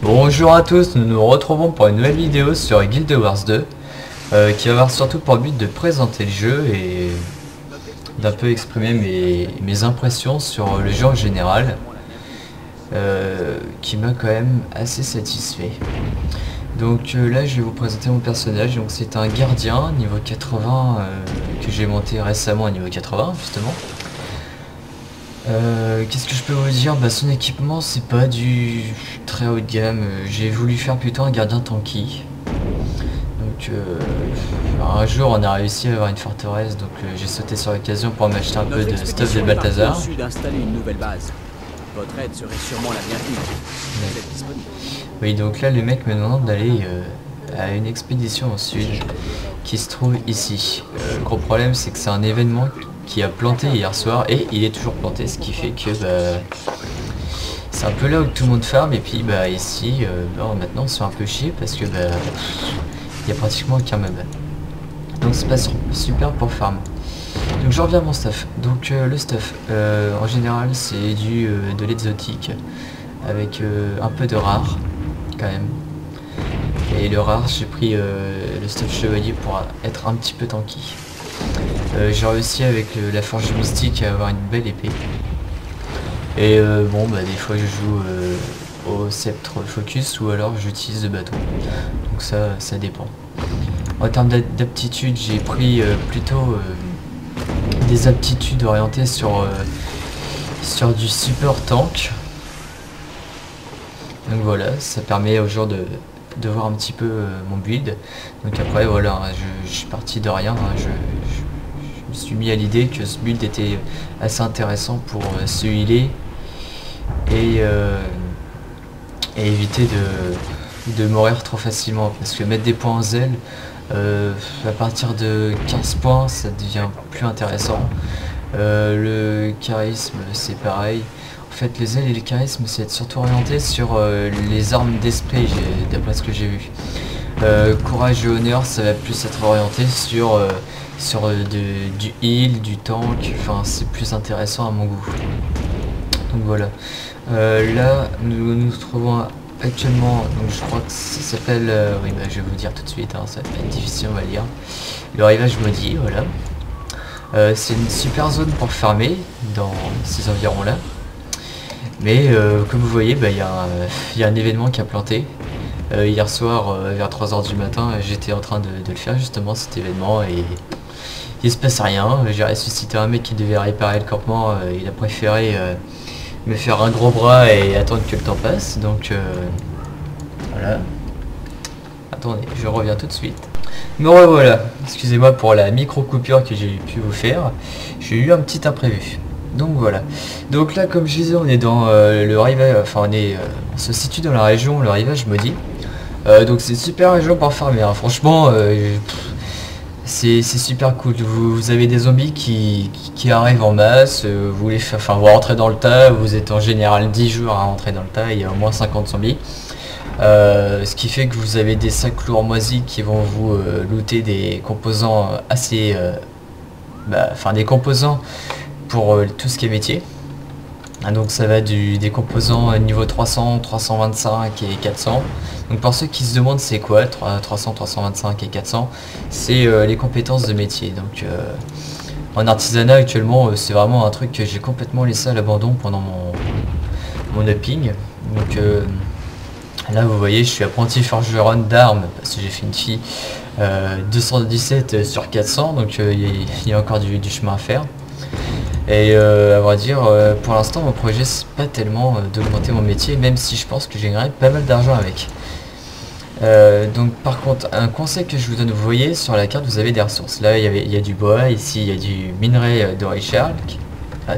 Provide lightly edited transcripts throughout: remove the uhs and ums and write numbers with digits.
Bonjour à tous, nous nous retrouvons pour une nouvelle vidéo sur Guild Wars 2 qui va avoir surtout pour but de présenter le jeu et d'un peu exprimer mes impressions sur le jeu en général qui m'a quand même assez satisfait. Donc là je vais vous présenter mon personnage. Donc c'est un gardien niveau 80 que j'ai monté récemment à niveau 80 justement. Qu'est-ce que je peux vous dire? Son équipement c'est pas du très haut de gamme. J'ai voulu faire plutôt un gardien tanky. Donc un jour on a réussi à avoir une forteresse, donc j'ai sauté sur l'occasion pour m'acheter un peu de stuff de Balthazar. Votre aide serait sûrement la bienvenue. Vous êtes disponible. Oui, donc là le mec me demande d'aller à une expédition au sud qui se trouve ici. Le gros problème c'est que c'est un événement qui a planté hier soir et il est toujours planté, ce qui fait que c'est un peu là où tout le monde farm. Et puis ici maintenant on se fait un peu chier parce que il y a pratiquement aucun mob, donc c'est pas super pour farm. Donc je reviens à mon stuff. Donc le stuff en général c'est de l'exotique avec un peu de rare quand même. Et le rare j'ai pris le stuff chevalier pour être un petit peu tanky. J'ai réussi avec la forge mystique à avoir une belle épée. Et des fois je joue au sceptre focus ou alors j'utilise le bâton. Donc ça dépend. En termes d'aptitude, j'ai pris plutôt des aptitudes orientées sur du support tank. Donc voilà, ça permet au jour de voir un petit peu mon build. Donc après voilà, je suis parti de rien. Je me suis mis à l'idée que ce build était assez intéressant pour se healer et éviter de mourir trop facilement, parce que mettre des points en zèle à partir de 15 points ça devient plus intéressant. Le charisme c'est pareil. En fait les zèles et le charisme c'est surtout orienté sur les armes d'esprit d'après ce que j'ai vu. Courage et honneur ça va plus être orienté sur du heal, du tank, enfin c'est plus intéressant à mon goût. Donc voilà. Là nous nous trouvons actuellement, donc je crois que ça s'appelle, je vais vous dire tout de suite, ça va être difficile on va dire. Le rivage maudit, voilà. C'est une super zone pour farmer dans ces environs là. Mais comme vous voyez, il y a un événement qui a planté. Hier soir vers 3 h du matin, j'étais en train de le faire justement cet événement et il se passe rien. J'ai ressuscité un mec qui devait réparer le campement, il a préféré me faire un gros bras et attendre que le temps passe. Donc voilà. Attendez, je reviens tout de suite. Me revoilà. Excusez-moi pour la micro coupure que j'ai pu vous faire. J'ai eu un petit imprévu. Donc voilà. Donc là comme je disais on est dans le rivage, enfin on se situe dans la région, le rivage maudit. Donc c'est une super région pour farmer, franchement c'est super cool. Vous avez des zombies qui arrivent en masse, vous rentrez dans le tas, vous êtes en général 10 jours à rentrer dans le tas, il y a au moins 50 zombies. Ce qui fait que vous avez des sacs lourds moisis qui vont vous looter des composants assez... des composants pour tout ce qui est métier. Donc ça va des composants niveau 300, 325 et 400. Donc pour ceux qui se demandent c'est quoi 300, 325 et 400, c'est les compétences de métier. Donc en artisanat actuellement c'est vraiment un truc que j'ai complètement laissé à l'abandon pendant mon upping. Donc là vous voyez je suis apprenti forgeron d'armes parce que j'ai fait une fille 217 sur 400, donc il y a encore du chemin à faire. Et à vrai dire, pour l'instant mon projet c'est pas tellement d'augmenter mon métier, même si je pense que j'ai gagné pas mal d'argent avec. Donc par contre un conseil que je vous donne, vous voyez sur la carte vous avez des ressources. Là il y a du bois, ici il y a du minerai de Richard.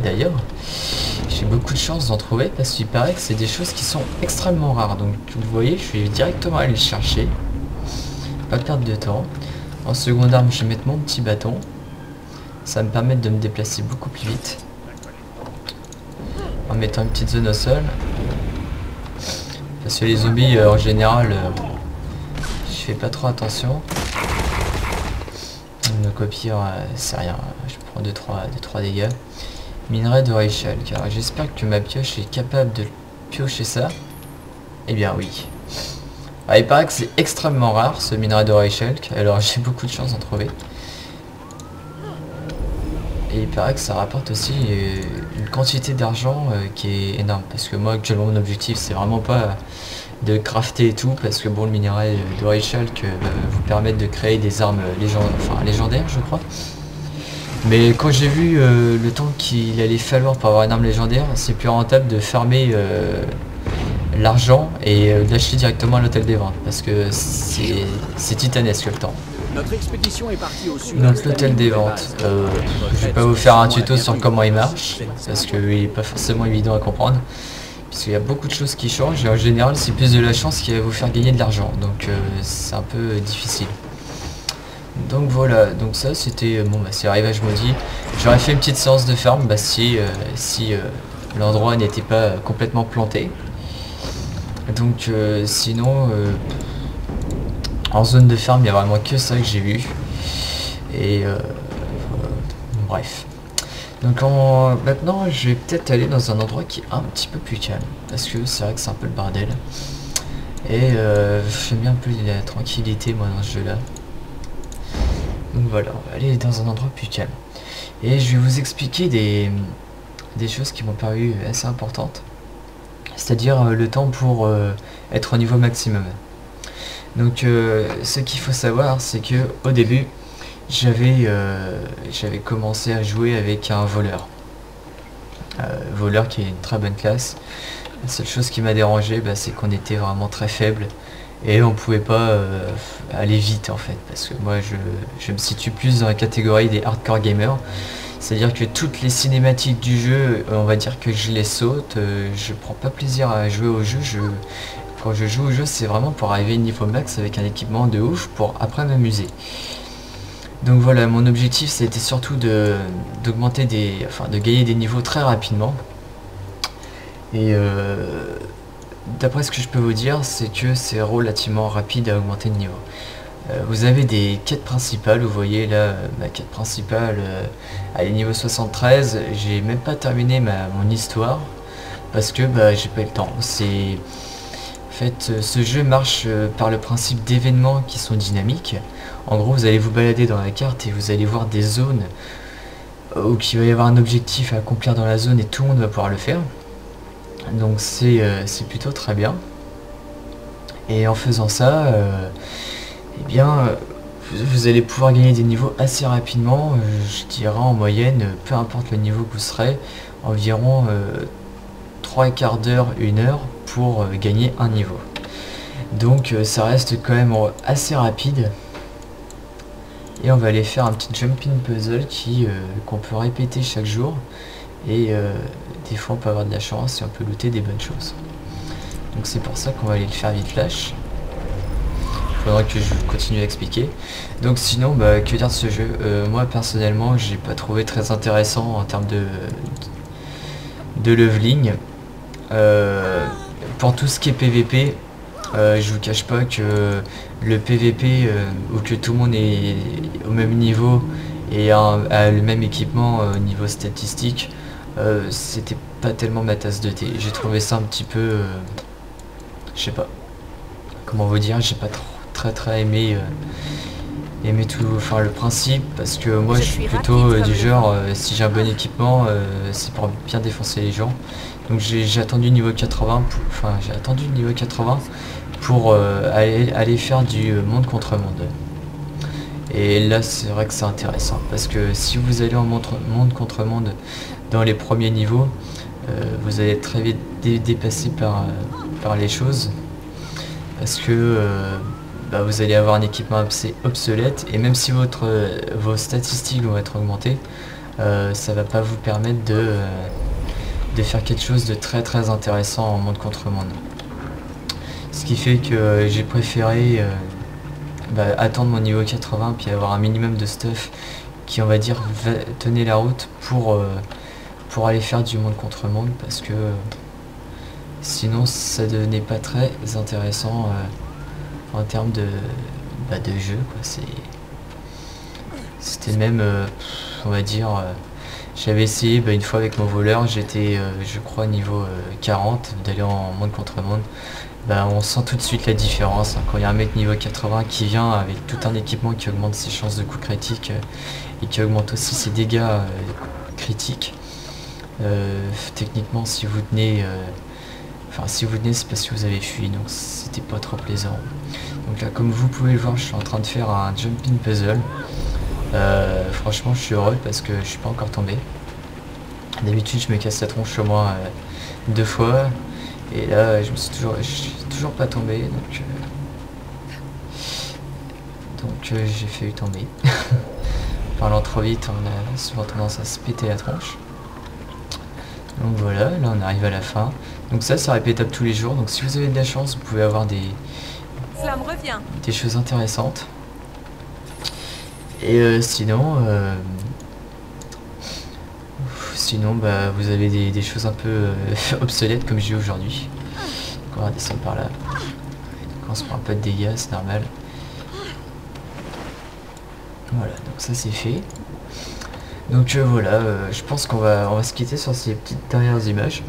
D'ailleurs j'ai beaucoup de chance d'en trouver parce qu'il paraît que c'est des choses qui sont extrêmement rares. Donc vous voyez je vais directement aller le chercher, pas perdre de temps. En seconde arme je vais mettre mon petit bâton. Ça va me permettre de me déplacer beaucoup plus vite en mettant une petite zone au sol, parce que les zombies en général je fais pas trop attention. Me copier c'est rien, je prends 2-3 dégâts. Minerai de Reichel, car j'espère que ma pioche est capable de piocher ça. Eh bien oui. Ah, il paraît que c'est extrêmement rare ce minerai de Reichelt, alors j'ai beaucoup de chance d'en trouver. Et il paraît que ça rapporte aussi une quantité d'argent qui est énorme. Parce que moi actuellement mon objectif c'est vraiment pas de crafter et tout, parce que bon, le minerai de Reichelt va vous permettre de créer des armes légendaires je crois. Mais quand j'ai vu le temps qu'il allait falloir pour avoir une arme légendaire, c'est plus rentable de farmer l'argent et d'acheter directement à l'hôtel des ventes, parce que c'est titanesque le temps. Notre expédition est partie au sud. Donc l'hôtel des ventes, je vais pas vous faire un tuto sur comment il marche, parce qu'il n'est pas forcément évident à comprendre, puisqu'il y a beaucoup de choses qui changent, et en général c'est plus de la chance qui va vous faire gagner de l'argent, donc c'est un peu difficile. Donc voilà, donc ça c'était bon, bah, c'est arrivage maudit. J'aurais fait une petite séance de ferme si l'endroit n'était pas complètement planté. Donc sinon en zone de ferme il n'y a vraiment que ça que j'ai vu. Et bref. Donc maintenant je vais peut-être aller dans un endroit qui est un petit peu plus calme, parce que c'est vrai que c'est un peu le bordel. Et j'aime bien un peu la tranquillité moi dans ce jeu là. Donc voilà, on va aller dans un endroit plus calme. Et je vais vous expliquer des choses qui m'ont paru assez importantes. C'est-à-dire le temps pour être au niveau maximum. Donc ce qu'il faut savoir, c'est que au début, j'avais commencé à jouer avec un voleur. Voleur qui est une très bonne classe. La seule chose qui m'a dérangé, c'est qu'on était vraiment très faible. Et on pouvait pas aller vite en fait, parce que moi je me situe plus dans la catégorie des hardcore gamers, c'est à dire que toutes les cinématiques du jeu, on va dire que je les saute, je prends pas plaisir à jouer au jeu, quand je joue au jeu c'est vraiment pour arriver au niveau max avec un équipement de ouf pour après m'amuser. Donc voilà, mon objectif c'était surtout de gagner des niveaux très rapidement. Et d'après ce que je peux vous dire, c'est que c'est relativement rapide à augmenter de niveau. Vous avez des quêtes principales, vous voyez là, ma quête principale, elle est niveau 73, j'ai même pas terminé mon histoire, parce que j'ai pas eu le temps. En fait, ce jeu marche par le principe d'événements qui sont dynamiques. En gros, vous allez vous balader dans la carte et vous allez voir des zones où il va y avoir un objectif à accomplir dans la zone et tout le monde va pouvoir le faire. Donc c'est plutôt très bien. Et en faisant ça, eh bien vous allez pouvoir gagner des niveaux assez rapidement, je dirais en moyenne, peu importe le niveau que vous serez, environ 3/4 d'heure, 1 heure pour gagner un niveau. Donc ça reste quand même assez rapide. Et on va aller faire un petit jumping puzzle qu'on peut répéter chaque jour. Et des fois on peut avoir de la chance et on peut looter des bonnes choses. Donc c'est pour ça qu'on va aller le faire vite flash. Il faudra que je continue à expliquer. Donc sinon, que dire de ce jeu, moi personnellement j'ai pas trouvé très intéressant en termes de leveling. Pour tout ce qui est PVP, je vous cache pas que le PVP où que tout le monde est au même niveau et a le même équipement au niveau statistique, c'était pas tellement ma tasse de thé. J'ai trouvé ça un petit peu je sais pas comment vous dire, j'ai pas très aimé tout, enfin le principe, parce que moi je suis plutôt du genre si j'ai un bon équipement c'est pour bien défoncer les gens. Donc j'ai attendu niveau 80 pour aller faire du monde contre monde. Et là c'est vrai que c'est intéressant, parce que si vous allez en monde contre monde dans les premiers niveaux, vous allez être très vite dépassé par les choses, parce que vous allez avoir un équipement assez obsolète, et même si vos statistiques vont être augmentées, ça va pas vous permettre de faire quelque chose de très intéressant en monde contre monde. Ce qui fait que j'ai préféré attendre mon niveau 80 puis avoir un minimum de stuff qui, on va dire, tenait la route pour aller faire du monde contre monde, parce que sinon ça devenait pas très intéressant en termes de jeu, quoi. C'était même on va dire j'avais essayé une fois avec mon voleur, j'étais je crois niveau 40 d'aller en monde contre monde, bah, on sent tout de suite la différence, hein. Quand il y a un mec niveau 80 qui vient avec tout un équipement qui augmente ses chances de coup critique et qui augmente aussi ses dégâts critiques. Techniquement, si vous tenez, si vous tenez, c'est parce que vous avez fui, donc c'était pas trop plaisant. Donc là, comme vous pouvez le voir, je suis en train de faire un jumping puzzle. Franchement, je suis heureux parce que je suis pas encore tombé. D'habitude, je me casse la tronche au moins 2 fois, et là, je suis toujours pas tombé, donc j'ai failli tomber. Parlant trop vite, on a souvent tendance à se péter la tronche. Donc voilà, là on arrive à la fin. Donc ça c'est répétable tous les jours. Donc si vous avez de la chance, vous pouvez avoir des choses intéressantes. Et sinon, bah, vous avez des choses un peu obsolètes comme j'ai aujourd'hui. Donc on va descendre par là. Quand on se prend un peu de dégâts, c'est normal. Voilà, donc ça c'est fait. Donc voilà, je pense qu'on va se quitter sur ces petites dernières images.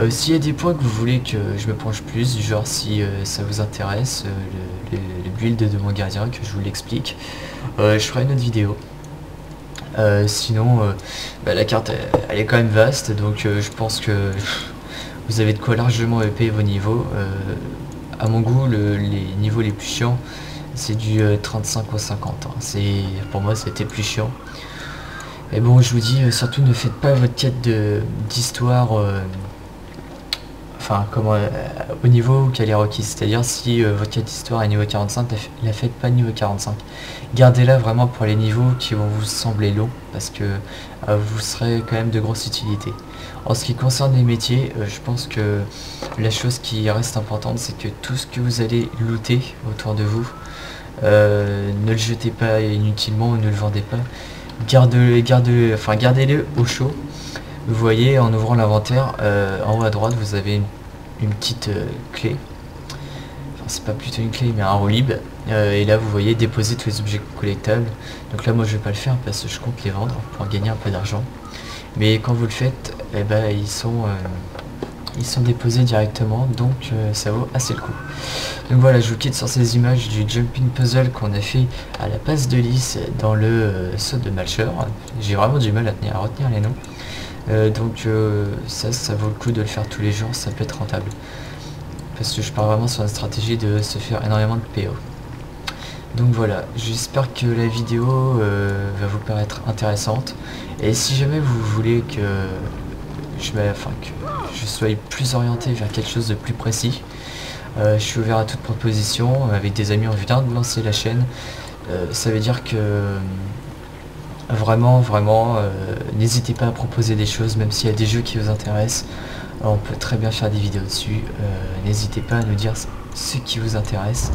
S'il y a des points que vous voulez que je me penche plus, du genre si ça vous intéresse, le build de mon gardien, que je vous l'explique, je ferai une autre vidéo. Sinon, bah, la carte elle est quand même vaste, donc je pense que vous avez de quoi largement upper vos niveaux. À mon goût, les niveaux les plus chiants, c'est du 35 au 50. Hein. Pour moi, c'était plus chiant. Mais bon, je vous dis, surtout ne faites pas votre quête d'histoire au niveau qu'elle est requise. C'est-à-dire si votre quête d'histoire est niveau 45, la faites pas niveau 45. Gardez-la vraiment pour les niveaux qui vont vous sembler longs, parce que vous serez quand même de grosse utilité. En ce qui concerne les métiers, je pense que la chose qui reste importante, c'est que tout ce que vous allez looter autour de vous, ne le jetez pas inutilement ou ne le vendez pas. Gardez-le au chaud. Vous voyez, en ouvrant l'inventaire, en haut à droite, vous avez une petite clé. Enfin, c'est pas plutôt une clé, mais un roue libre. Et là, vous voyez déposer tous les objets collectables. Donc là, moi, je vais pas le faire parce que je compte les vendre pour gagner un peu d'argent. Mais quand vous le faites, eh ben, ils sont déposés directement, donc ça vaut assez le coup. Donc voilà, je vous quitte sur ces images du jumping puzzle qu'on a fait à la passe de Lys dans le saut de Malcher. J'ai vraiment du mal à retenir les noms. Donc ça vaut le coup de le faire tous les jours, ça peut être rentable. Parce que je pars vraiment sur une stratégie de se faire énormément de PO. Donc voilà, j'espère que la vidéo va vous paraître intéressante. Et si jamais vous voulez que je sois plus orienté vers quelque chose de plus précis, je suis ouvert à toute proposition. Avec des amis, on vient de lancer la chaîne. Ça veut dire que vraiment, n'hésitez pas à proposer des choses, même s'il y a des jeux qui vous intéressent. On peut très bien faire des vidéos dessus. N'hésitez pas à nous dire ce qui vous intéresse,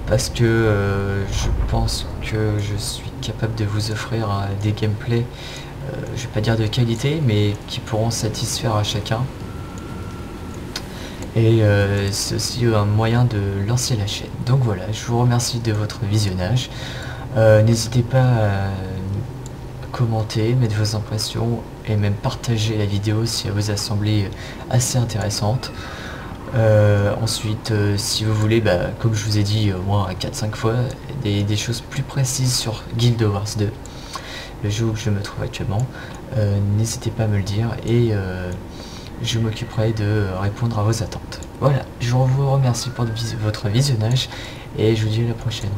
parce que je pense que je suis capable de vous offrir des gameplays, je vais pas dire de qualité, mais qui pourront satisfaire à chacun. Et c'est aussi un moyen de lancer la chaîne. Donc voilà, je vous remercie de votre visionnage. N'hésitez pas à commenter, mettre vos impressions et même partager la vidéo si elle vous a semblé assez intéressante. Ensuite, si vous voulez, comme je vous ai dit au moins 4-5 fois, des choses plus précises sur Guild Wars 2, le jeu où je me trouve actuellement, n'hésitez pas à me le dire et je m'occuperai de répondre à vos attentes. Voilà, je vous remercie pour votre visionnage et je vous dis à la prochaine.